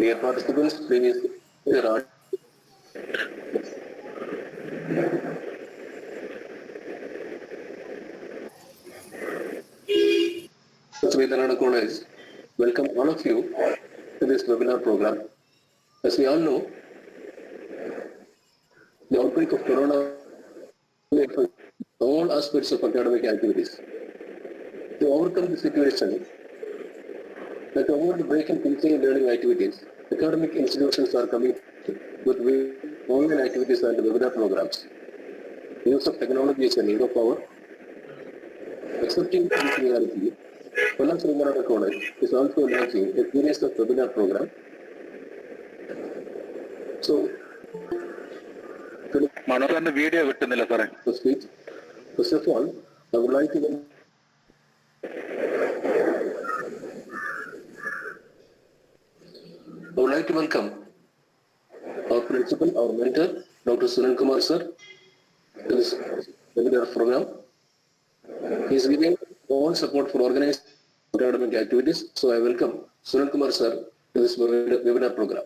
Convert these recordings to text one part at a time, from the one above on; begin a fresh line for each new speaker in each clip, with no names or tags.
Dear participants, please Sree College, welcome all of you to this webinar program. As we all know, the outbreak of Corona affects all aspects of academic activities. To overcome the situation, and to avoid the break in teaching and learning activities, academic institutions are coming with online activities and webinar programs. Use of technology is a need of power. Accepting this reality, Kollam Sree College is also launching a series of webinar program. So,
Manokar's video
to speak. First of all, I would like to welcome our principal, our mentor, Dr. Sree Kumar sir, to this webinar program. He is giving all support for organized academic activities. So I welcome Sree Kumar sir to this webinar program.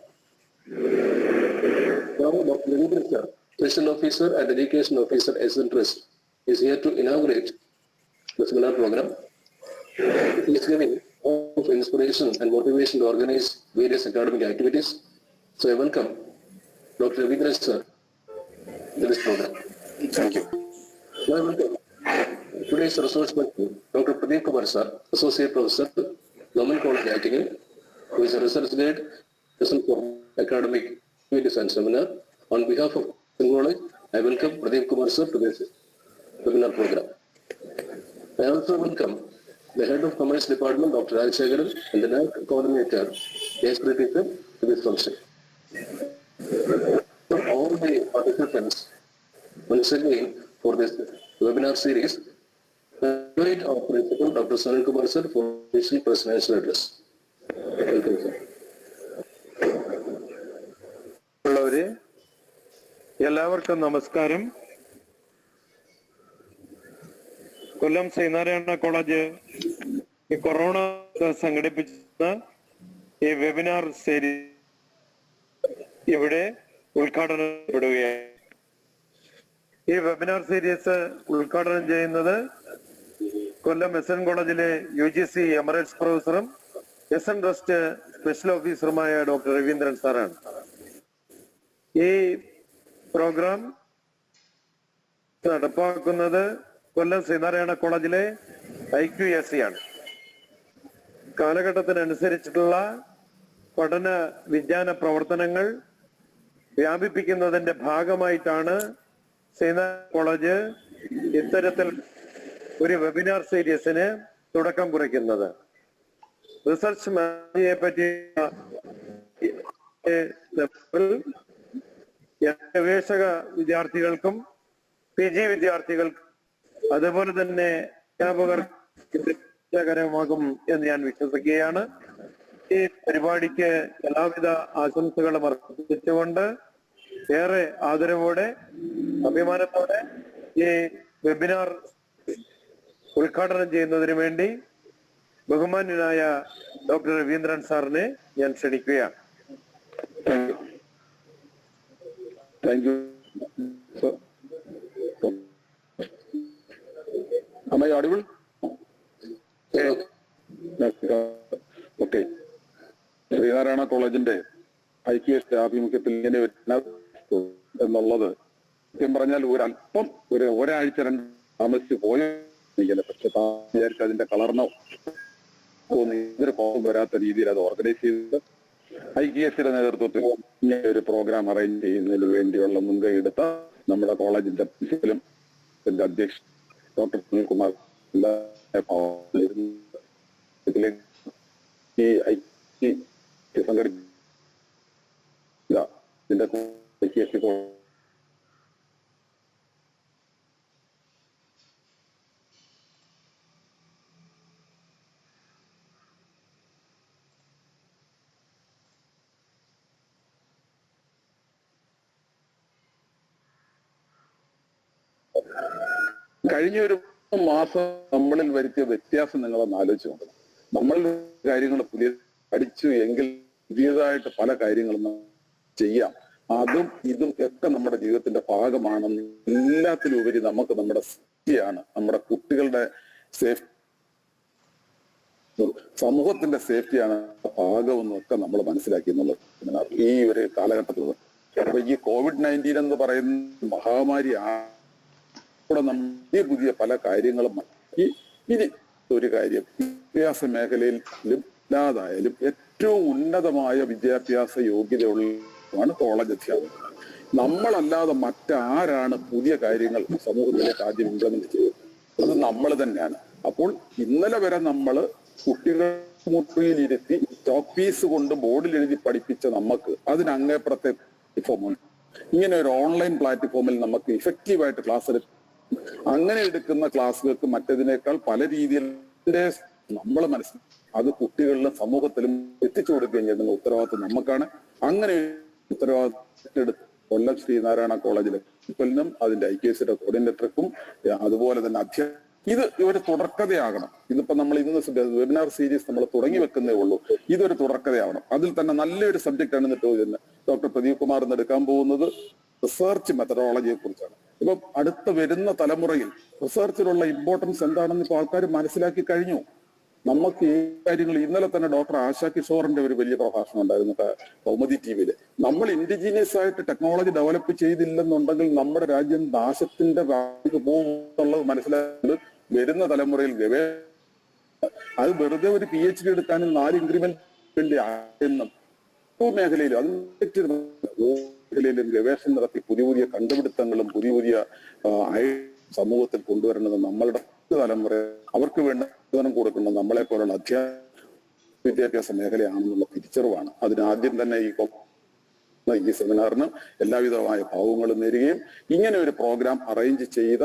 Now, Dr. Pradeep Kumar, Special Officer and Education Officer Eccentrist, is here to inaugurate the seminar program. He is giving of inspiration and motivation to organize various academic activities. So I welcome Dr. Pradeep sir to this program.
Thank you.
Now I welcome today's resource person, Dr. Pradeep Kumar sir, Associate Professor, Government College Attingal, who is a research guide, person for academic activities and seminar. On behalf of the college, I welcome Pradeep Kumar sir to this webinar program. I also welcome the Head of Commerce Department, Dr. Rajshekaran, and the NAC Coordinator, Sree, to this function. So all the participants, once again, for this webinar series, I invite our principal, Dr. Sree Kumar sir, for initial presentation address. Welcome, sir.
എല്ലാവർക്കും നമസ്കാരം. കൊല്ലം Shri Narayana college ഈ corona സംഘടിപ്പിച്ച ഈ webinar series ഇവിടെ ഉദ്ഘാടനം ചെയ്യപ്പെടുകയാണ്. ഈ webinar series ഉദ്ഘാടനം ചെയ്യുന്നത് കൊല്ലം SN കോളേജിലെ UGC എമറിറ്റ്സ് പ്രൊഫസറും SN ട്രസ്റ്റ് സ്പെഷ്യൽ ഓഫീസറുമായ ഡോക്ടർ രവീന്ദ്രൻ സാറാണ്. ഈ പ്രോഗ്രാം നടപ്പാക്കുന്നത് കൊല്ലം ശ്രീനാരായണ കോളേജിലെ IQAC ആണ്. കാലഘട്ടത്തിനനുസരിച്ചിട്ടുള്ള പഠന വിജ്ഞാന പ്രവർത്തനങ്ങൾ വ്യാപിപ്പിക്കുന്നതിന്റെ ഭാഗമായിട്ടാണ് ശ്രീനാരായണ കോളേജ് ഇത്തരത്തിൽ ഒരു വെബിനാർ സീരീസിന് തുടക്കം കുറിക്കുന്നത്. റിസർച്ച് മാനേജിയെ പറ്റി ഗവേഷക വിദ്യാർത്ഥികൾക്കും PG വിദ്യാർത്ഥികൾക്കും അതുപോലെ തന്നെ അധ്യാപകർക്കും എന്ന് ഞാൻ വിശ്വസിക്കുകയാണ്. ഈ പരിപാടിക്ക് എല്ലാവിധ ആശംസകളും അർപ്പിച്ചുകൊണ്ട് ഏറെ ആദരവോടെ അഭിമാനത്തോടെ ഈ വെബിനാർ ഉദ്ഘാടനം ചെയ്യുന്നതിന് വേണ്ടി ബഹുമാന്യനായ ഡോക്ടർ രവീന്ദ്രൻ സാറിനെ ഞാൻ ക്ഷണിക്കുകയാണ്.
Thank you. Am I audible? Okay. Sreenarayana കോളേജിന്റെ IQAC ആഭിമുഖ്യത്തിൽ ഇങ്ങനെ എന്നുള്ളത് സത്യം പറഞ്ഞാൽ ഒരാഴ്ച താമസിച്ച് പോയ പക്ഷെ വിചാരിച്ച് അതിന്റെ കളർന്നോ ഇതൊരു കോപം വരാത്ത രീതിയിൽ അത് ഓർഗനൈസ് ചെയ്തത് IQACയുടെ നേതൃത്വത്തിൽ ഇങ്ങനെ ഒരു പ്രോഗ്രാം അറേഞ്ച് ചെയ്യുന്നതിന് വേണ്ടിയുള്ള മുൻകൈ എടുത്ത നമ്മുടെ കോളേജിന്റെ പ്രിൻസിപ്പലും അധ്യക്ഷൻ ഡോക്ടർ സുനിൽകുമാർ ഇതിന്റെ IQAC കഴിഞ്ഞ ഒരു മാസം നമ്മളിൽ വരുത്തിയ വ്യത്യാസം നിങ്ങളൊന്ന് ആലോചിച്ച് നോക്കണം. നമ്മൾ കാര്യങ്ങൾ പുതിയ പഠിച്ചു എങ്കിൽ പുതിയതായിട്ട് പല കാര്യങ്ങളും ചെയ്യാം. അതും ഇതും ഒക്കെ നമ്മുടെ ജീവിതത്തിന്റെ ഭാഗമാണെന്ന് എല്ലാത്തിലുപരി നമുക്ക് നമ്മുടെ സേഫ്റ്റിയാണ്, നമ്മുടെ കുട്ടികളുടെ സേഫ്റ്റി, സമൂഹത്തിന്റെ സേഫ്റ്റിയാണ് ഭാഗമെന്നും ഒക്കെ നമ്മൾ മനസ്സിലാക്കി എന്നുള്ളത് ഈ ഒരു കാലഘട്ടത്തിൽ. അപ്പൊ ഈ COVID-19 എന്ന് പറയുന്ന മഹാമാരി കൂടെ നമ്മൾ പുതിയ പല കാര്യങ്ങളും ഇനി ഒരു കാര്യം, വിദ്യാഭ്യാസ മേഖലയിലും ഇല്ലാതായാലും ഏറ്റവും ഉന്നതമായ വിദ്യാഭ്യാസ യോഗ്യതയുള്ളതാണ് കോളേജ് അധ്യാപകർ. നമ്മളല്ലാതെ മറ്റാരാണ് പുതിയ കാര്യങ്ങൾ സമൂഹത്തിലേക്ക് ആദ്യം ഇംപ്ലിമെന്റ് ചെയ്തത്? അത് നമ്മൾ തന്നെയാണ്. അപ്പോൾ ഇന്നലെ വരെ നമ്മൾ കുട്ടികൾ മുറിയിലിരുത്തി ചോക്ക് പീസ് കൊണ്ട് ബോർഡിൽ എഴുതി പഠിപ്പിച്ച നമുക്ക് അതിനങ്ങേപ്പുറത്തെ പ്ലാറ്റ്ഫോമുണ്ട്. ഇങ്ങനെ ഒരു ഓൺലൈൻ പ്ലാറ്റ്ഫോമിൽ നമുക്ക് ഇഫക്റ്റീവായിട്ട് ക്ലാസ് എടുക്കും. അങ്ങനെ എടുക്കുന്ന ക്ലാസ്സുകൾക്ക് മറ്റതിനേക്കാൾ പല രീതിയിൽ നമ്മൾ മനസ്സിലാക്കി അത് കുട്ടികളിലും സമൂഹത്തിലും എത്തിച്ചു കൊടുക്കുകയും ചെയ്യുന്ന ഉത്തരവാദിത്വം നമുക്കാണ്. അങ്ങനെ ഉത്തരവാദിത്വം എടുത്ത് കൊല്ലം ശ്രീനാരായണ കോളേജിലെ പ്രിൻസിപ്പലിനും അതിന്റെ IKSയുടെ കോർഡിനേറ്റർക്കും അതുപോലെ തന്നെ ഇത് ഒരു തുടർക്കഥയാകണം. ഇതിപ്പോ നമ്മൾ ഇന്ന് വെബിനാർ സീരീസ് നമ്മൾ തുടങ്ങി വെക്കുന്നേ ഉള്ളൂ. ഇതൊരു തുടർക്കഥയാവണം. അതിൽ തന്നെ നല്ലൊരു സബ്ജക്റ്റ് ആണ് എന്നിട്ട് ഡോക്ടർ പ്രദീപ് കുമാർ എന്ന് എടുക്കാൻ പോകുന്നത് റിസർച്ച് മെത്തഡോളജിയെ കുറിച്ചാണ്. ഇപ്പൊ അടുത്ത വരുന്ന തലമുറയിൽ റിസർച്ചിലുള്ള ഇമ്പോർട്ടൻസ് എന്താണെന്ന് ഇപ്പൊ ആൾക്കാർ മനസ്സിലാക്കി കഴിഞ്ഞു. നമുക്ക് ഈ കാര്യങ്ങൾ ഇന്നലെ തന്നെ ഡോക്ടർ ആശാ കിഷോറിന്റെ ഒരു വലിയ പ്രഭാഷണം ഉണ്ടായിരുന്നു കൗമുദി TV-യിൽ. നമ്മൾ ഇൻഡിജീനിയസ് ആയിട്ട് ടെക്നോളജി ഡെവലപ്പ് ചെയ്തില്ലെന്നുണ്ടെങ്കിൽ നമ്മുടെ രാജ്യം നാശത്തിന്റെ ഭാഗത്ത് പോകും എന്നുള്ളത് മനസ്സിലാക്കുന്നത് വരുന്ന തലമുറയിൽ അത് വെറുതെ ഒരു PhD എടുക്കാനും 4 ഇൻക്രിമെന്റ് ആയെന്നും മേഖലയിലും അത് മേഖലയിലും ഗവേഷണം നടത്തി പുതിയ കണ്ടുപിടുത്തങ്ങളും പുതിയ സമൂഹത്തിൽ കൊണ്ടുവരേണ്ടത് നമ്മളുടെ തലമുറ അവർക്ക് വേണ്ട കൊടുക്കുന്നത് നമ്മളെ പോലുള്ള വിദ്യാഭ്യാസ മേഖലയാണെന്നുള്ള തിരിച്ചറിവാണ്. അതിനാദ്യം തന്നെ ഈ സെമിനാറിന് എല്ലാവിധമായ ഭാവങ്ങളും നേരുകയും ഇങ്ങനെ ഒരു പ്രോഗ്രാം അറേഞ്ച് ചെയ്ത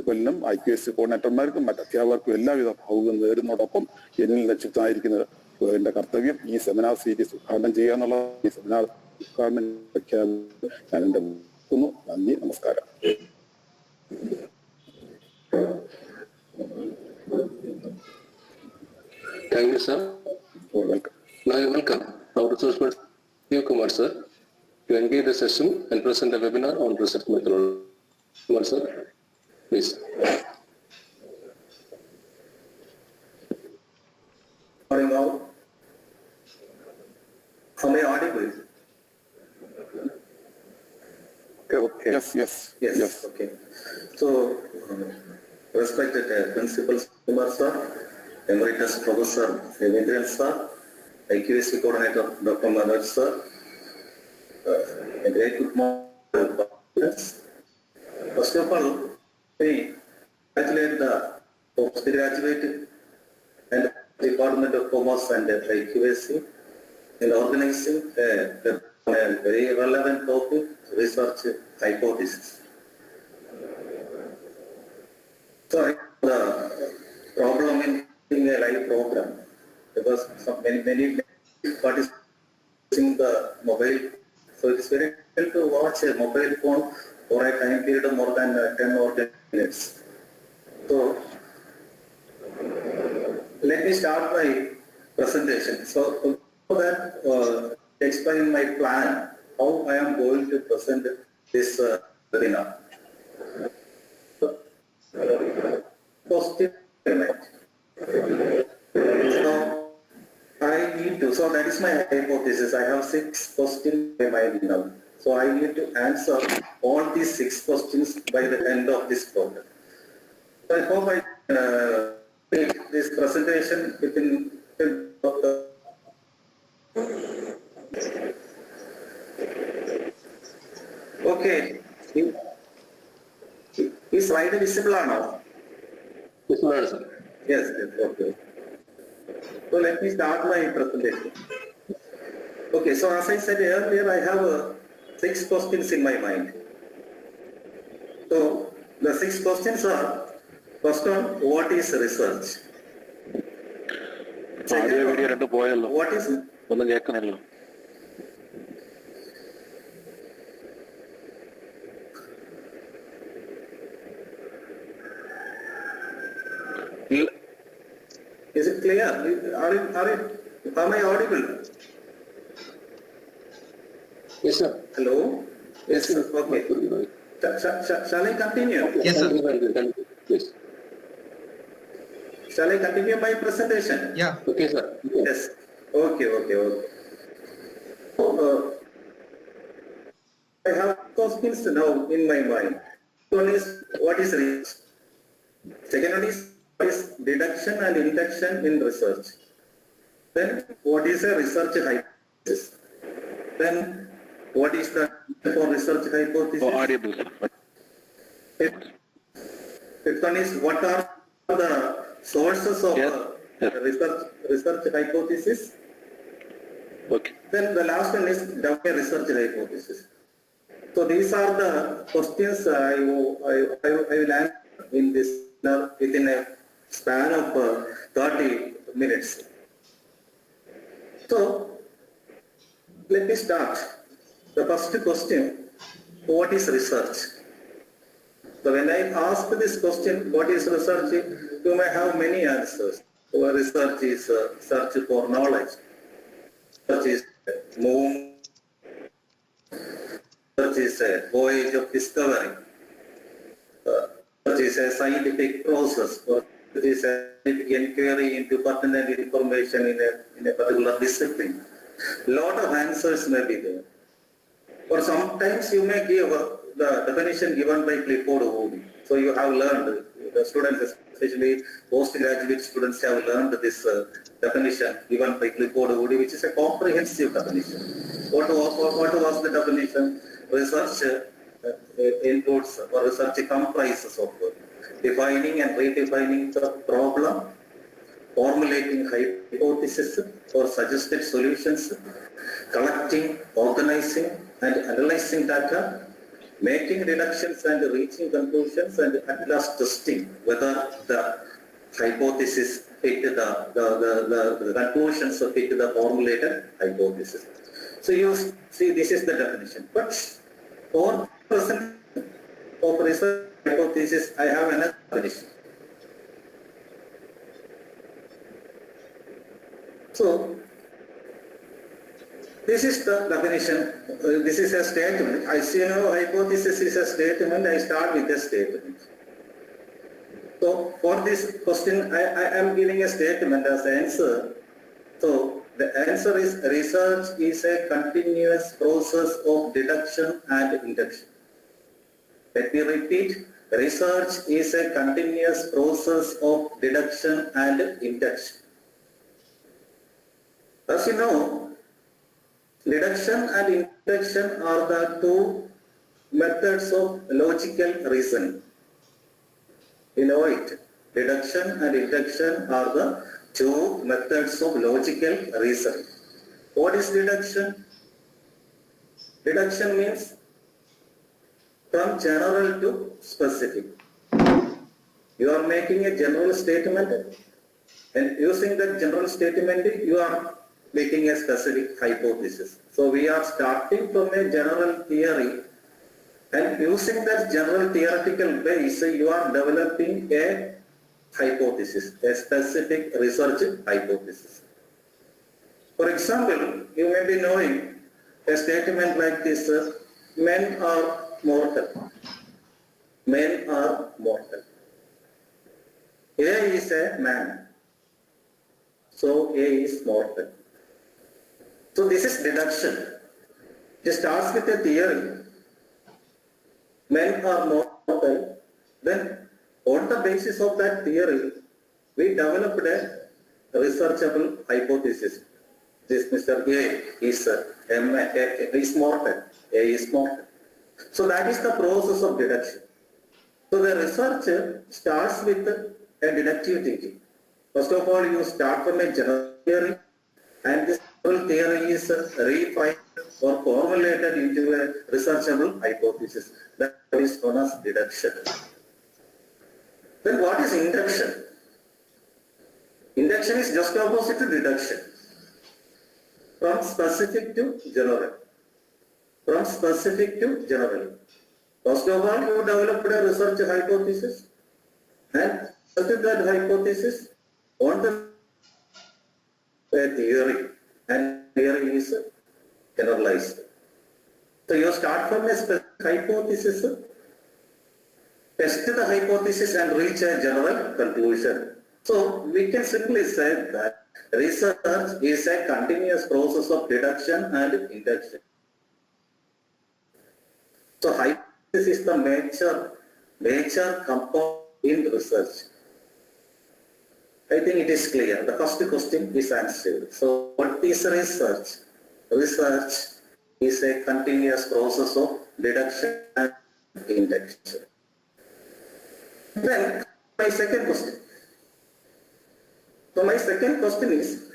കൊല്ലം IKS കോർഡിനേറ്റർമാർക്കും മറ്റ് അധ്യാപകർക്കും എല്ലാവിധ ഭാവങ്ങളും നേരുന്നതോടൊപ്പം എന്നിൽ നിക്ഷിപ്തമായിരിക്കുന്ന എന്റെ കർത്തവ്യം ഈ സെമിനാർ സീരീസ് ഉദ്ഘാടനം ചെയ്യുക എന്നുള്ള ഈ സെമിനാർ ഉദ്ഘാടനം ഞാൻ എന്റെ നന്ദി, നമസ്കാരം.
Thank you, sir.
Welcome.
Now I welcome our resource person, Pradeep Kumar, sir, to engage the session and present a webinar on research methodology. Kumar, sir, please.
Morning all. Am I audible?
Okay. Yes.
Okay. So, respected Principal Kumar, sir, Emeritus Professor Devendran, sir, IQS Coordinator Dr. Manoj, sir, a great good morning. First of all, I congratulate the postgraduate and Department of Commerce and IQS in organizing a very relevant topic, research hypothesis. So, the problem in a live program because many participants using the mobile, so it is very difficult to watch a mobile phone for a time period of more than 10 or 10 minutes. So, let me start my presentation. So, that explain my plan, how I am going to present this webinar. Positive element. So I need to, so that is my hypothesis. I have 6 questions in my mind now. So I need to answer all these 6 questions by the end of this program. So I hope I make this presentation within okay. Is slide visible or not?
Visible, sir.
Yes, okay. So let me start my presentation. Okay, so as I said earlier, I have 6 questions in my mind. So the 6 questions are, first one, what is research? Second one, what is Is it clear? Am I audible?
Yes, sir.
Hello? Yes, sir. Okay. Shall I continue?
Yes, sir.
Yes.
Shall I continue my presentation?
Yeah.
Okay, sir.
Yes. Okay. I have questions now in my mind. One is, what is research? Second one is, what is deduction and induction in research? Then, what is a research hypothesis? Then, what is the for research hypothesis?
audible.
Fifth one is, what are the sources of
Yes.
research hypothesis?
Okay.
Then the last one is dummy research hypothesis. So these are the questions I will answer in this within a span of 30 minutes. So let me start. The first question, what is research? So when I ask this question, what is research, you may have many answers. So research is search for knowledge. Research is movement. Research is a voyage of discovery. Research is a scientific process. It is a scientific inquiry into pertinent information in a particular discipline. Lot of answers may be there. Or sometimes you may give the definition given by Clifford Woody. So you have learned, the students, especially postgraduate students, have learned this definition given by Clifford Woody, which is a comprehensive definition. What was the definition? Research includes, or research comprises of defining and redefining the problem, formulating hypotheses or suggested solutions, collecting, organizing, and analyzing data, making deductions and reaching conclusions, and at last testing whether the hypothesis fit the conclusions fit the formulated hypothesis. So you see, this is the definition. But for present of research hypothesis, I have another definition. So this is the definition. This is a statement. I see now hypothesis is a statement. I start with a statement. So for this question, I am giving a statement as the answer. So the answer is, research is a continuous process of deduction and induction. Let me repeat. Research is a continuous process of deduction and induction. As you know, deduction and induction are the two methods of logical reasoning. You know it. Deduction and induction are the two methods of logical reasoning. What is deduction? Deduction means from general to specific. You are making a general statement, and using that general statement, you are making a specific hypothesis. So we are starting from a general theory, and using that general theoretical base, you are developing a hypothesis, a specific research hypothesis. For example, you may be knowing a statement like this: men are mortal. Men are mortal. A is a man, so A is mortal. So this is deduction. It starts with a theory. Men are mortal. Then on the basis of that theory, we developed a researchable hypothesis. This Mr. A is mortal. A is mortal. So that is the process of deduction. So the research starts with a deductive thinking. First of all, you start from a general theory, and this general theory is refined or formulated into a researchable hypothesis. That is known as deduction. Then what is induction? Induction is just opposite to deduction. From specific to general. From specific to general. First of all, you developed a research hypothesis, and tested that hypothesis on the theory, and theory is generalized. So you start from a specific hypothesis, test the hypothesis and reach a general conclusion. So we can simply say that research is a continuous process of deduction and induction. So hypothesis is the major component in research. I think it is clear. The first question is answered. So what is research? Research is a continuous process of deduction and induction. Then my second question. So my second question is,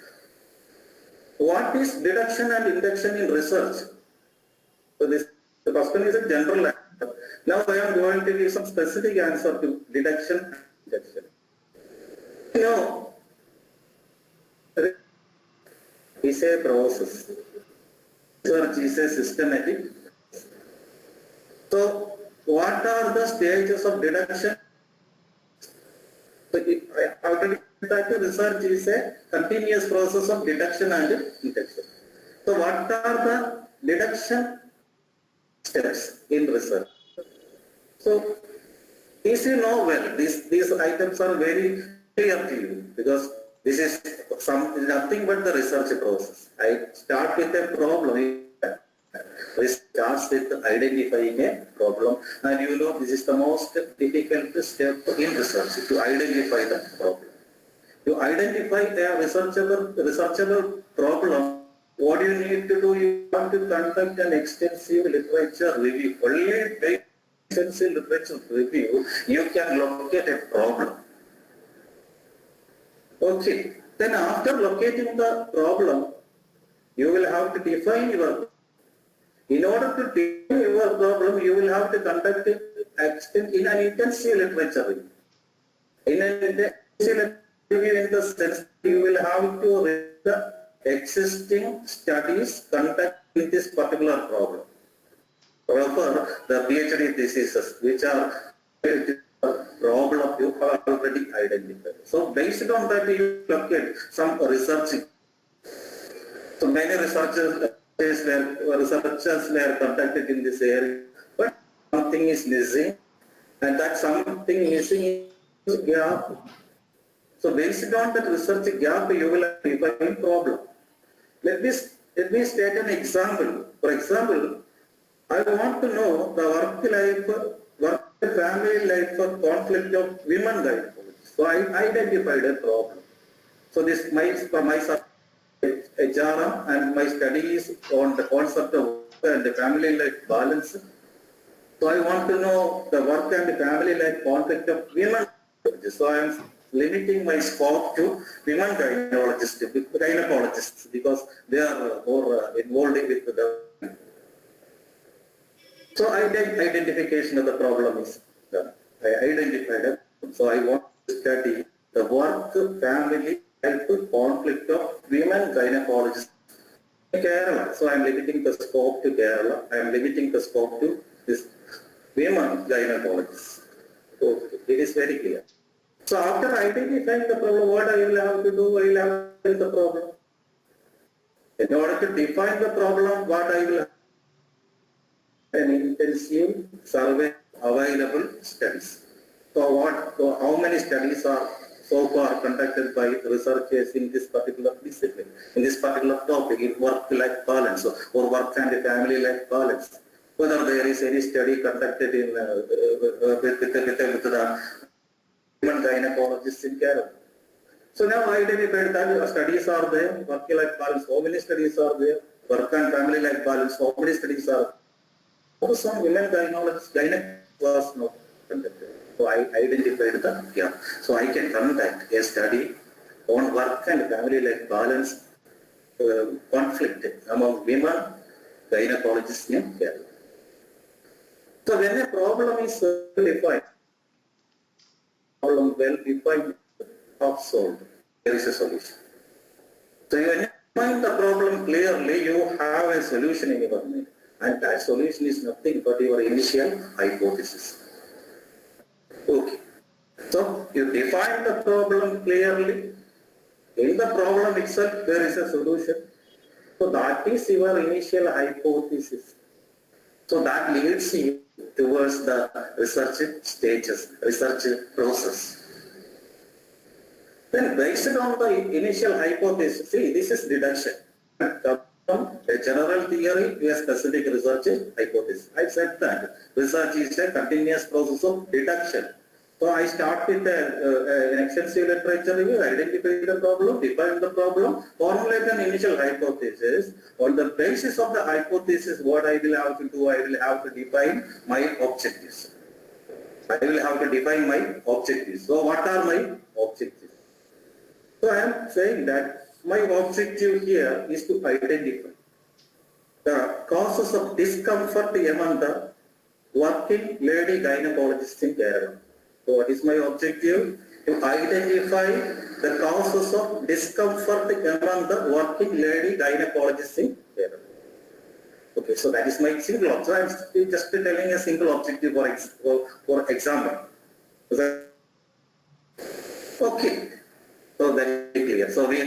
what is deduction and induction in research? So the question is a general answer. Now I am going to give some specific answer to deduction and induction. You know, is a process. Research is a systematic. So what are the stages of deduction? So I already said that research is a continuous process of deduction and induction. So what are the deduction steps in research? So these you know well, these items are very clear to you because this is nothing but the research process. I start with a problem. It starts with identifying a problem, and you know this is the most difficult step in research, to identify the problem. To identify a researchable problem, what you need to do, you have to conduct an extensive literature review. Only by extensive literature review, you can locate a problem. Okay, then after locating the problem, you will have to define your problem. In order to define your problem, you will have to conduct in an intensive literature review. In an intensive review, in the sense, you will have to read the existing studies conducted in this particular problem. Refer the PhD theses, which are problem you have already identified. So based on that, you look at some research. So many researchers were conducted in this area, but something is missing, and that something missing is gap. So based on that research gap, you will define problem. Let me state an example. For example, I want to know the work family life or conflict of women gynecology. So I identified a problem. So this for my HRM and my studies on the concept of work and the family life balance. So I want to know the work and family life conflict of women. So I am limiting my scope to women gynecologists because they are more involved with the. So identification of the problem is done. I identified it. So I want to study the work, family, life conflict of women gynecologists in Kerala. So I am limiting the scope to Kerala. I am limiting the scope to this women gynecologists. So it is very clear. So after identifying the problem, what I will have to do? I will have to define the problem. In order to define the problem, what I will have an intensive survey available studies. So how many studies are so far conducted by researchers in this particular discipline, in this particular topic, in work-life balance or work and family-life balance? Whether there is any study conducted in with the women gynecologists in Kerala. So now I identified that studies are there, work-life balance, how many studies are there, work and family-life balance, how many studies are there. Some women gynecologists was not conducted. So I identified the gap. So I can conduct a study on work and family life balance conflict among women gynecologists in Kerala. So when a problem is defined, half solved, there is a solution. So when you find the problem clearly, you have a solution in your mind. And that solution is nothing but your initial hypothesis. Okay. So you define the problem clearly. In the problem itself, there is a solution. So that is your initial hypothesis. So that leads you towards the research stages, research process. Then based on the initial hypothesis, see, this is deduction. From a general theory to a specific research hypothesis. I said that research is a continuous process of deduction. So I start with an extensive literature review, identify the problem, define the problem, formulate an initial hypothesis. On the basis of the hypothesis, what I will have to do, I will have to define my objectives. I will have to define my objectives. So what are my objectives? So I am saying that my objective here is to identify the causes of discomfort among the working lady gynecologists in Kerala. So what is my objective? To identify the causes of discomfort among the working lady gynecologists in Kerala. Okay, so that is my single objective. So I am just telling a single objective for example. Okay, so that is clear. So we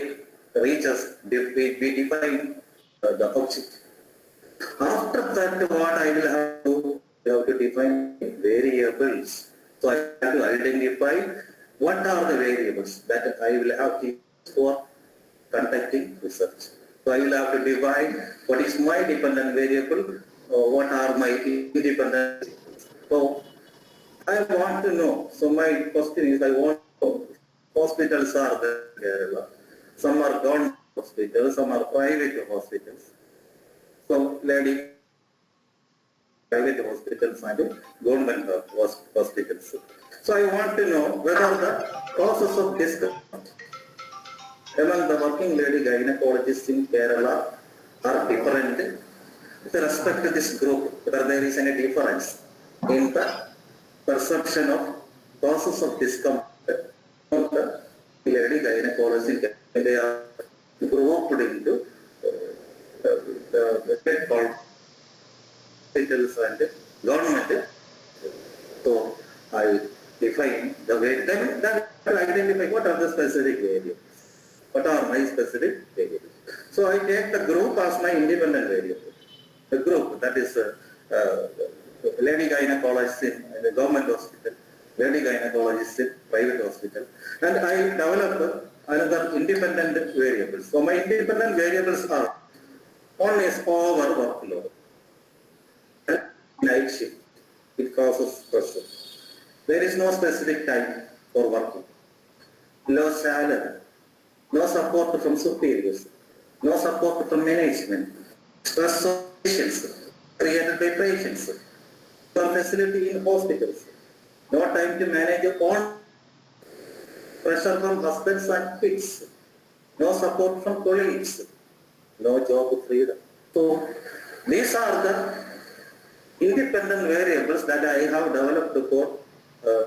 define the objective. After that, what I will have to define variables. So I have to identify what are the variables that I will have to use for conducting research. So I will have to define what is my dependent variable, what are my independent variables. So I want to know. So my question is, I want to know. Hospitals are there in Kerala. Some are government hospitals, some are private hospitals. So, private hospitals and government hospitals. So, I want to know whether the causes of discomfort among the working lady gynecologists in Kerala are different with respect to this group, whether there is any difference in the perception of causes of discomfort among the lady gynecologists. They are grouped into the hospitals and government. So I define the way, then I identify what are the specific variables. What are my specific variables? So I take the group as my independent variable. The group, that is lady gynecologist in the government hospital, lady gynecologist in private hospital, and I develop another independent variables. So my independent variables are: one is over workload, night shift, it causes pressure. There is no specific time for working, low salary, no support from superiors, no support from management, stress of patients created by patients, no facility in hospitals, no time to manage your own, pressure from husbands and kids, no support from colleagues, no job freedom. So these are the independent variables that I have developed for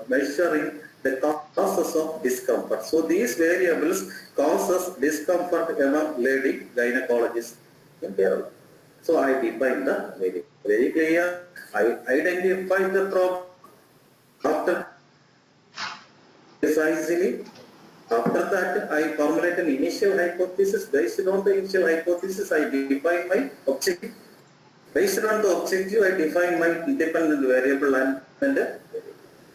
measuring the causes of discomfort. So these variables causes discomfort among lady gynecologists in Kerala. So I define the variable. Very clear. I identify the problem. After precisely, after that I formulate an initial hypothesis. Based on the initial hypothesis, I define my objective. Based on the objective, I define my independent variable and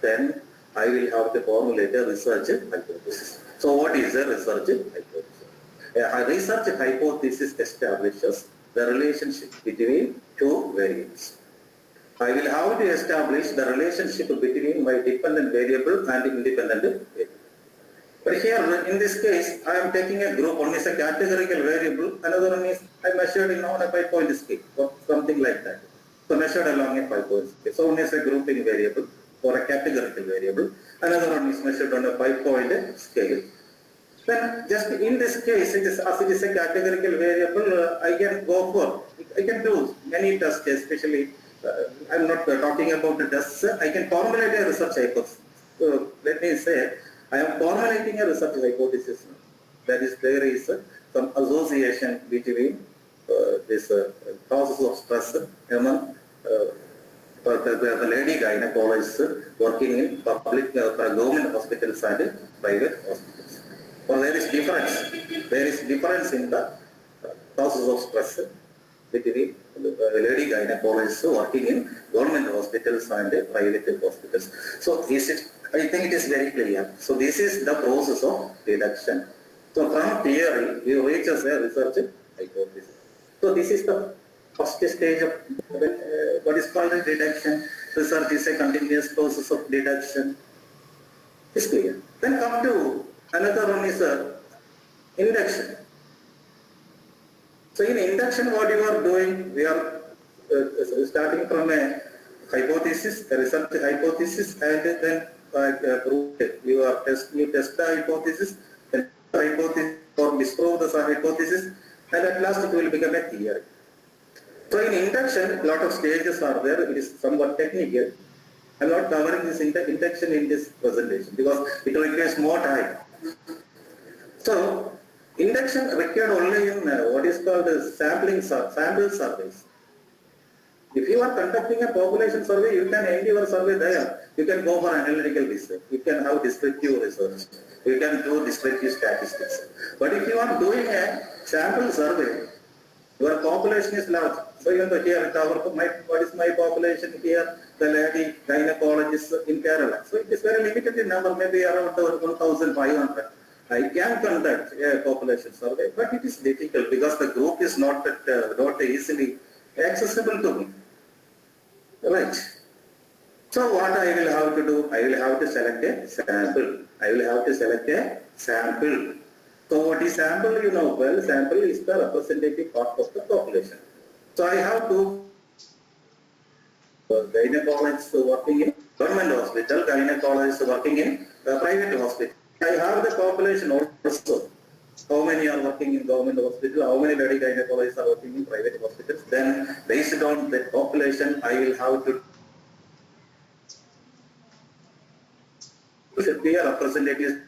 then I will have to formulate a research hypothesis. So what is a research hypothesis? A research hypothesis establishes the relationship between two variables. I will have to establish the relationship between my dependent variable and independent variable. But here, in this case, I am taking a group. One is a categorical variable, another one is I measured on a 5-point scale, or something like that. So measured along a 5-point scale. So one is a grouping variable or a categorical variable, another one is measured on a 5-point scale. Then just in this case, as it is a categorical variable, I can do many tests, especially, I'm not talking about the tests, I can formulate a research hypothesis. So let me say, I am formulating a research hypothesis. That is, there is some association between this causes of stress among the lady gynecologists working in public government hospitals and private hospitals. So there is difference. There is difference in the causes of stress between lady gynecologists working in government hospitals and private hospitals. So I think it is very clear. So this is the process of deduction. So from theory, we reach as a research hypothesis. So this is the first stage of what is called a deduction. Research is a continuous process of deduction. It's clear. Then come to another one is induction. So in induction, what you are doing, we are starting from a hypothesis, a research hypothesis, and then prove it. You test the hypothesis, then the hypothesis or disprove the hypothesis, and at last it will become a theory. So in induction, a lot of stages are there. It is somewhat technical. I'm not covering this induction in this presentation because it requires more time. So induction required only in what is called sample surveys. If you are conducting a population survey, you can end your survey there. You can go for analytical research. You can have descriptive research. You can do descriptive statistics. But if you are doing a sample survey, your population is large. So you know here, what is my population here? The lady gynecologist in Kerala. So it is very limited in number, maybe around 1,500. I can conduct a population survey, but it is difficult because the group is not easily accessible to me. Right. So what I will have to do? I will have to select a sample. So what is sample? You know well, sample is the representative part of the population. So I have to gynecologists working in government hospital, gynecologists working in private hospital. I have the population also. How many are working in government hospital? How many lady gynecologists are working in private hospitals? Then, based on the population, I will have to be a representative.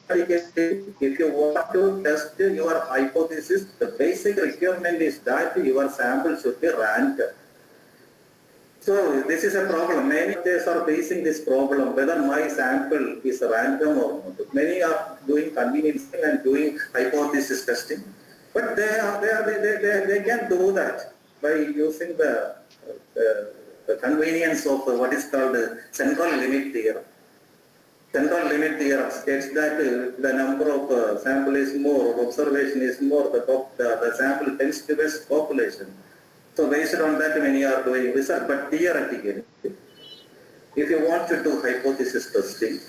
If you want to test your hypothesis, the basic requirement is that your sample should be ranked. So this is a problem. Many states are facing this problem, whether my sample is random or not. Many are doing convenience and doing hypothesis testing, but they can do that by using the convenience of what is called the central limit theorem. Central limit theorem states that the number of sample is more, observation is more, the sample tends to best population. So based on that, many are doing research, but theoretically, if you want to do hypothesis testing,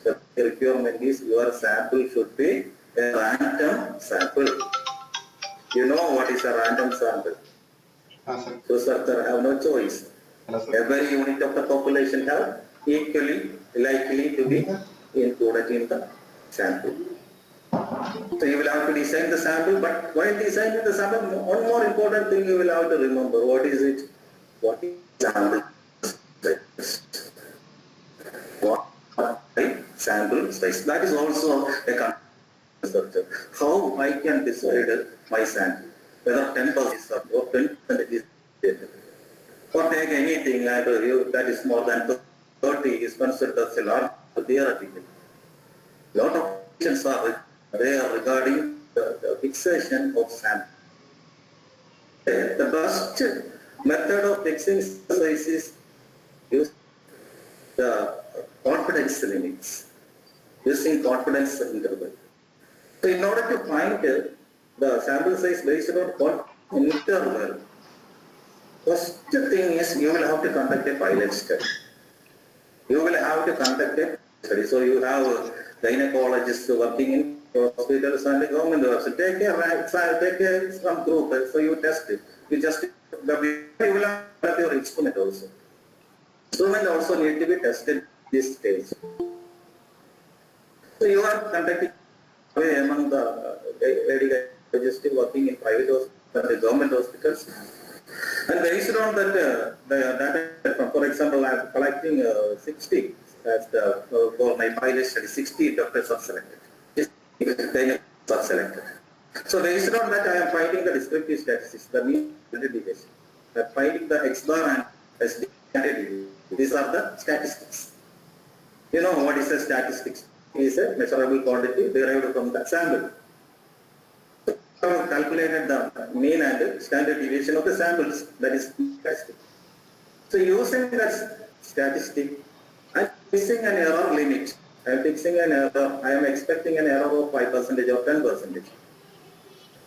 the requirement is your sample should be a random sample. You know what is a random sample? So sir, have no choice. Every unit of the population have equally likely to be included in the sample. So you will have to design the sample, but while designing the sample, one more important thing you will have to remember. What is it? What is sample size? What is sample size? That is also a concept. How I can decide my sample, whether 10% or 20% is data. Or take anything that is more than 30 is considered as a large theoretical. Lot of questions are there regarding the fixation of sample. The best method of fixing size is use the confidence limits, using confidence interval. So in order to find the sample size based on interval, first thing is you will have to conduct a pilot study. You will have to conduct a study. So you have gynecologists working in hospitals and government hospitals. Take some group. So you test it. You will have your instrument also. Instrument also need to be tested this stage. So you are conducting among the lady gynecologists working in private hospitals and government hospitals. And based on that, the data, for example, I am collecting 60 for my pilot study. 60 doctors are selected. 60 are selected. So based on that, I am finding the descriptive statistics, the mean standard deviation. I am finding the X bar and SD standard deviation. These are the statistics. You know what is a statistics? It is a measurable quantity derived from the sample. have calculated the mean and standard deviation of the samples, that is statistic. So using that statistic, I'm fixing an error limit. I'm fixing an error. I am expecting an error of 5% or 10%.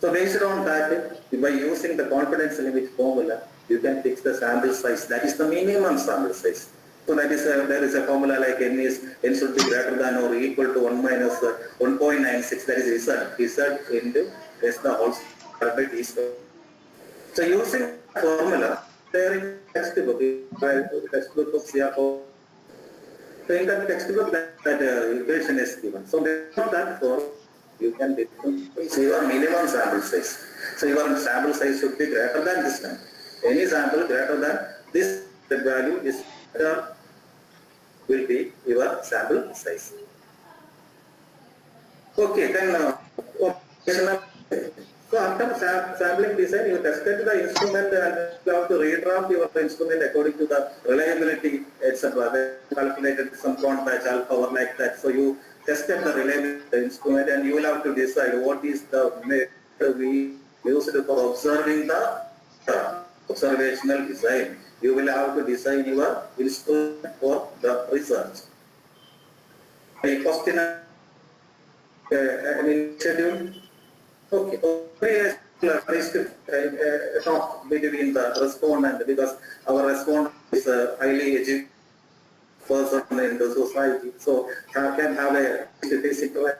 So based on that, by using the confidence limit formula, you can fix the sample size. That is the minimum sample size. So that is there is a formula like n should be greater than or equal to 1 minus 1.96. That is Z into S the whole square by T square. So using that formula, there in textbook of CRO. So in that textbook, that equation is given. So based on that formula, you can determine your minimum sample size. So your sample size should be greater than this number. Any sample greater than this value is will be your sample size. Okay, then so after sampling design, you tested the instrument and you have to redraft your instrument according to the reliability, etc. They calculated some quantity alpha or like that. So you tested the reliability of the instrument and you will have to decide what is the method we used for observing the observational design. You will have to design your instrument for the research. The question schedule. Okay. Talk between the respondent because our respondent is a highly educated person in the society, so can have a statistical.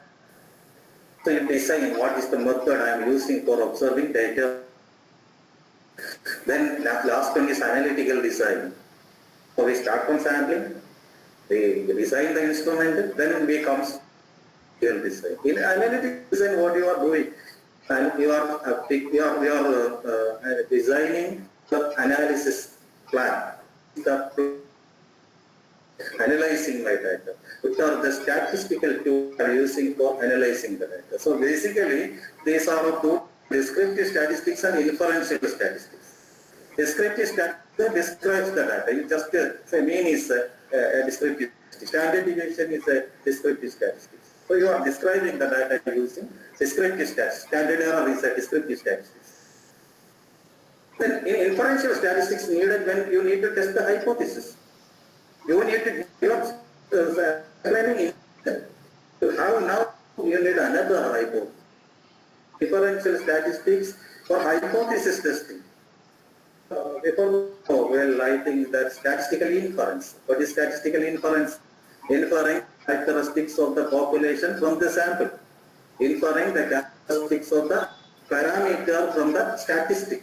So you design what is the method I am using for observing data. Then last one is analytical design. So we start from sampling, we design the instrument, then we come to design. In analytical design, what you are doing, and you are designing the analysis plan, analyzing my data, which are the statistical tools you are using for analyzing the data. So basically, these are two: descriptive statistics and inferential statistics. Descriptive statistics describes the data. You just say mean is a descriptive. Standard deviation is a descriptive statistics. So you are describing the data using descriptive statistics. Standard error is a descriptive statistics. Then in inferential statistics needed when you need to test the hypothesis. You need to explaining how now you need another hypothesis. Differential statistics for hypothesis testing. Well, I think that statistical inference. What is statistical inference? Inferring characteristics of the population from the sample. Inferring the characteristics of the parameter from the statistic.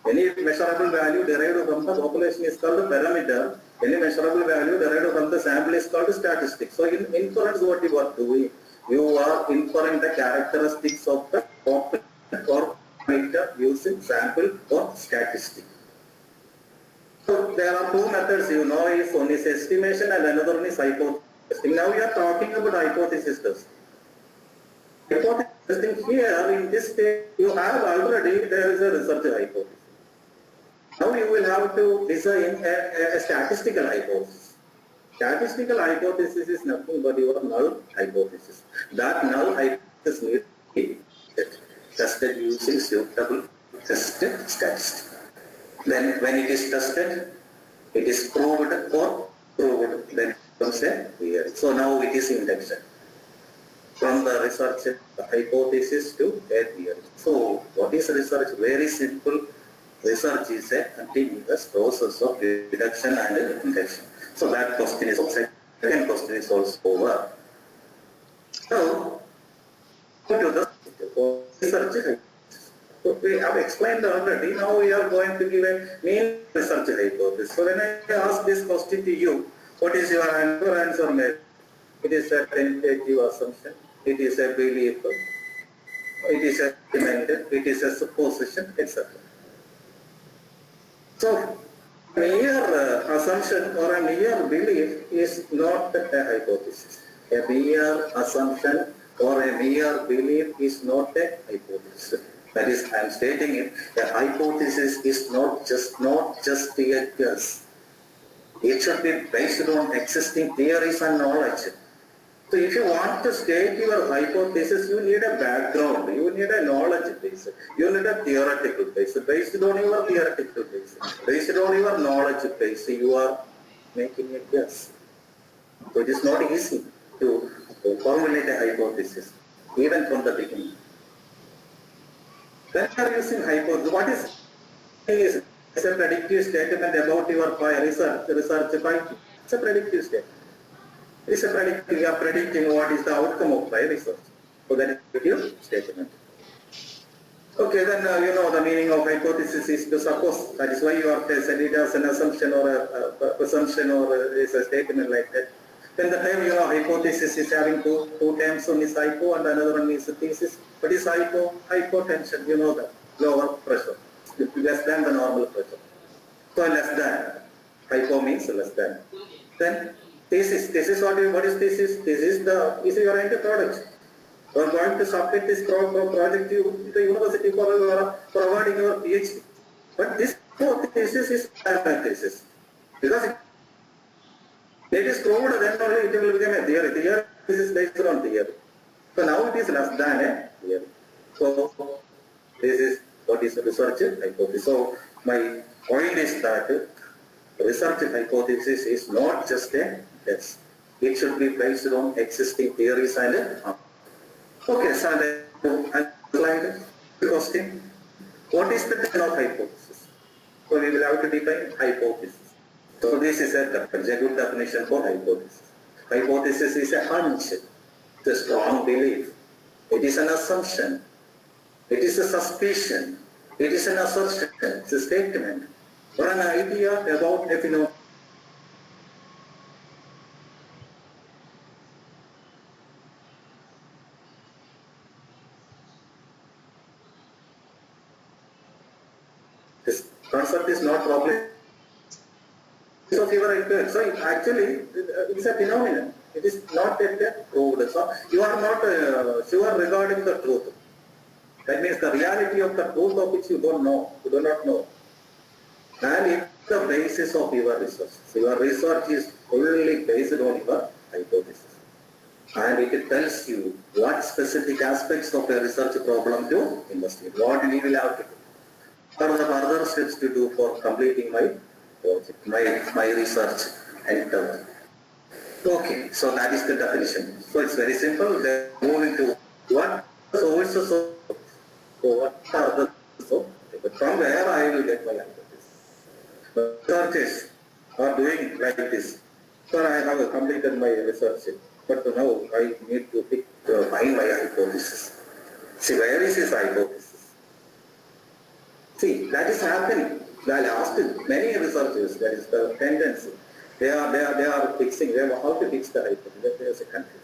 Any measurable value derived from the population is called a parameter. Any measurable value derived from the sample is called a statistic. So in inference, what you are doing, you are inferring the characteristics of the population or parameter using sample or statistic. So there are two methods you know, one is estimation and another one is hypothesis testing. Now we are talking about hypothesis testing. Hypothesis testing here in this stage you have already there is a research hypothesis. Now you will have to design a statistical hypothesis. Statistical hypothesis is nothing but your null hypothesis. That null hypothesis needs to be tested using suitable tested statistics. Then when it is tested, it is proved or proved, then it becomes a theory. So now it is induction. From the research hypothesis to a theory. So what is research? Very simple. Research is a continuous process of deduction and induction. So that question is also, second question is also over. So, to the research. So we have explained already. Now we are going to give a main research hypothesis. So when I ask this question to you, what is your answer? Made? It is a tentative assumption. It is a belief. It is a demand. It is a supposition, etc. So mere assumption or a mere belief is not a hypothesis. A mere assumption or a mere belief is not a hypothesis. That is, I am stating it. A hypothesis is not just a guess. It should be based on existing theories and knowledge. So if you want to state your hypothesis, you need a background, you need a knowledge base, you need a theoretical base. Based on your theoretical base, based on your knowledge base, you are making a guess. So it is not easy to formulate a hypothesis, even from the beginning. When you are using hypothesis, what is a predictive statement about your research finding? It's a predictive statement. It's a predicting, you are predicting what is the outcome of my research. So that is your statement. Okay, then you know the meaning of hypothesis is to suppose. That is why you have said it as an assumption or a presumption or is a statement like that. Then the time you know hypothesis is having two terms, one is hypo and another one is thesis. But is hypotension, you know that, lower pressure, less than the normal pressure. So less than, hypo means less than. Then thesis, what is thesis? This is your end product. You are going to submit this project to the university for providing your PhD. But this thesis is a thesis. Because it is proved, then only it will become a theory. Theory is based on theory. So now it is less than a theory. So this is what is research hypothesis. So my point is that research hypothesis is not just a guess. It should be based on existing theories and okay, so I slide the question. What is the definition of hypothesis? So we will have to define hypothesis. So this is a good definition for hypothesis. Hypothesis is a hunch, it's a strong belief. It is an assumption. It is a suspicion. It is an assertion. It's a statement or an idea about a phenomenon. This concept is not properly so so actually it's a phenomenon. It is not yet proved. So you are not sure regarding the truth. That means the reality of the truth of which you don't know, you do not know. And it's the basis of your research. So your research is fully based on your hypothesis. And it tells you what specific aspects of a research problem to investigate, what we will have to do. What are the further steps to do for completing my project, my research endeavor? Okay, so that is the definition. So it's very simple. Then move into what sources of, so what are the sources? From where I will get my hypothesis. Researchers are doing like this. So I have completed my research, but now I need to find my hypothesis. See, where is his hypothesis? See, that is happening. I asked many researchers, that is the tendency. They are fixing, they have how to fix the hypothesis. There is a country.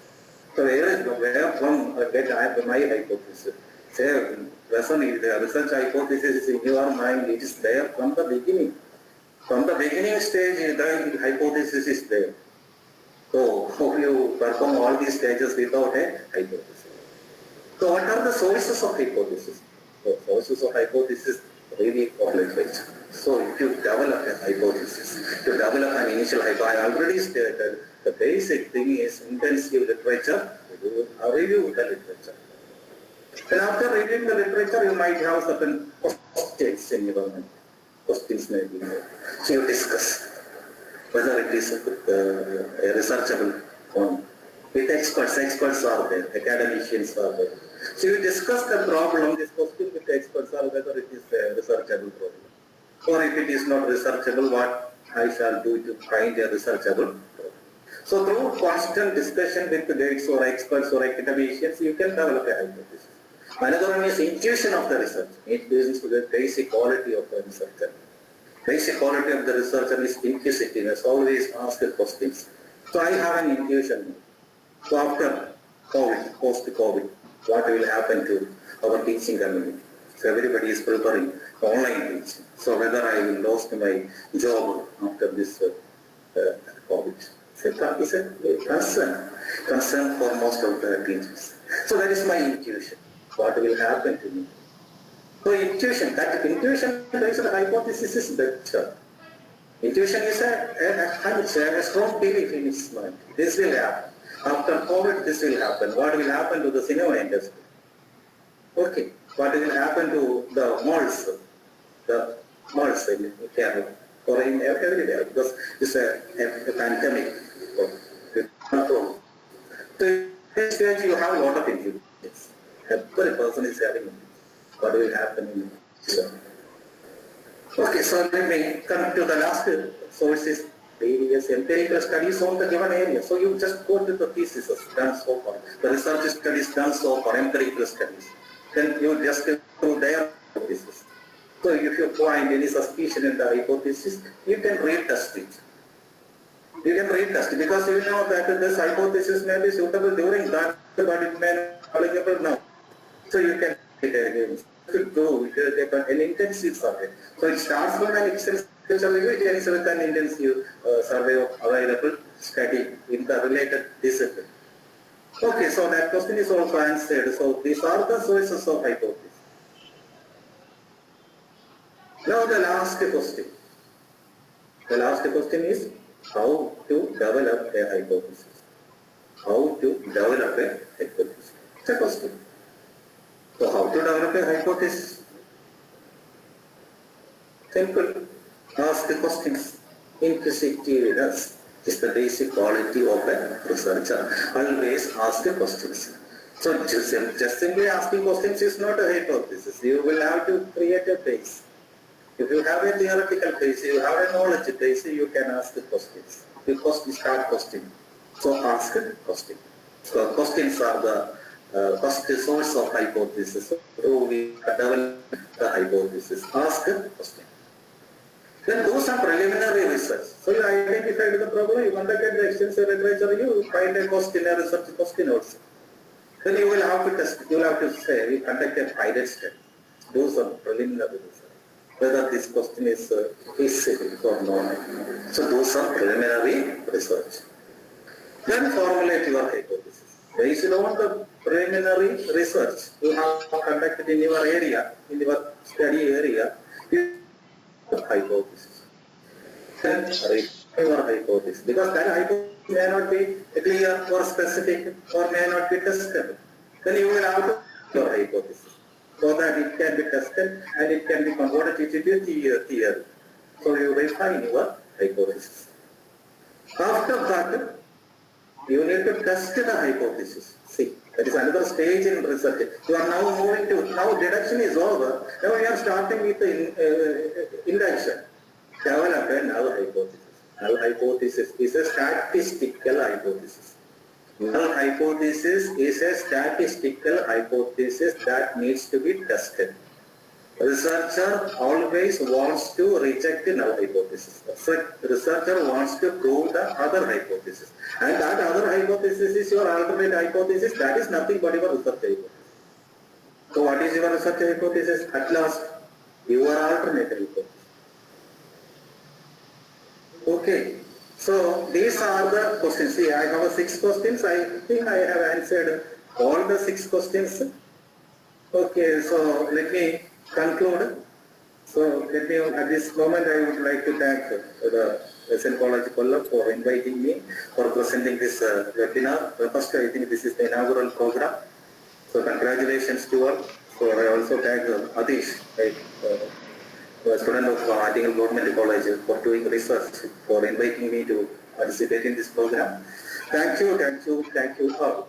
So where from get my hypothesis? Say, the research hypothesis is in your mind, it is there from the beginning. From the beginning stage, the hypothesis is there. So how you perform all these stages without a hypothesis? So what are the sources of hypothesis? The sources of hypothesis really for literature. So if you develop a hypothesis, to develop an initial hypothesis, I already stated the basic thing is intensive literature, review the literature. Then after reviewing the literature, you might have certain questions in your mind. Questions may be there. So you discuss whether it is a researchable one. With experts are there, academicians are there. So you discuss the problem, this question with experts are whether it is a researchable problem. Or if it is not researchable, what I shall do to find a researchable problem. So through constant discussion with the guides or experts or academicians, you can develop a hypothesis. Another one is intuition of the research. It is the basic quality of the researcher. Basic quality of the researcher is inquisitiveness, always ask the questions. So I have an intuition. So after COVID, post-COVID, what will happen to our teaching community? So everybody is preparing online teaching. So whether I will lose my job after this COVID. It's a concern for most of the teachers. So that is my intuition. What will happen to me? So intuition based on hypothesis is better. Intuition is a strong belief in its mind. This will happen. After COVID, this will happen. What will happen to the cinema industry? Okay. What will happen to the malls? The malls in Kerala or in everywhere, because it's a pandemic. So in this stage you have a lot of influence. Every person is having what will happen in the future. Okay, so let me come to the last sources, various empirical studies on the given area. So you just go to the thesis done so far, the research studies done so far, empirical studies. Then you just go to their hypothesis. So if you find any suspicion in the hypothesis, you can retest it. You can retest it because you know that this hypothesis may be suitable during that, but it may not be applicable now. So you can take it again. To go with an intensive survey. So it starts from an extensive survey, it ends with an intensive survey of available study in the related discipline. Okay, so that question is also answered. So these are the sources of hypothesis. Now the last question. The last question is how to develop a hypothesis. How to develop a hypothesis. It's a question. So how to develop a hypothesis? Simple. Ask the questions. Inquisitiveness is the basic quality of a researcher. Always ask the questions. So just simply asking questions is not a hypothesis. You will have to create a base. If you have a theoretical base, you have a knowledge base, you can ask the questions. You start questioning. So ask the question. So questions are the first source of hypothesis. So we develop the hypothesis. Ask a question. Then do some preliminary research. So you identified the problem, you conducted the extensive literature, you find a question, a research question also. Then you will have to test, you will have to say, we conduct a pilot study. Do some preliminary research. Whether this question is feasible or not. So do some preliminary research. Then formulate your hypothesis. Based on the preliminary research you have conducted in your area, in your study area, you have a hypothesis. Then write your hypothesis. Because that hypothesis may not be clear or specific or may not be tested. Then you will have to your hypothesis so that it can be tested and it can be converted into a theory. So you refine your hypothesis. After that, you need to test the hypothesis. See, that is another stage in research. You are now moving to, now deduction is over. Now you are starting with the induction. Develop a null hypothesis. Null hypothesis is a statistical hypothesis. Null hypothesis is a statistical hypothesis that needs to be tested. Researcher always wants to reject the null hypothesis. Researcher wants to prove the other hypothesis. And that other hypothesis is your alternate hypothesis. That is nothing but your research hypothesis. So what is your research hypothesis? At last, your alternate hypothesis. Okay. So these are the questions. See, I have 6 questions. I think I have answered all the 6 questions. Okay, so let me conclude. So let me, at this moment, I would like to thank the SN College Kollam for inviting me for presenting this webinar. First, I think this is the inaugural program. So congratulations to all. So I also thank Adish, a student of Attingal Government College, for doing research, for inviting me to participate in this program. Thank you all.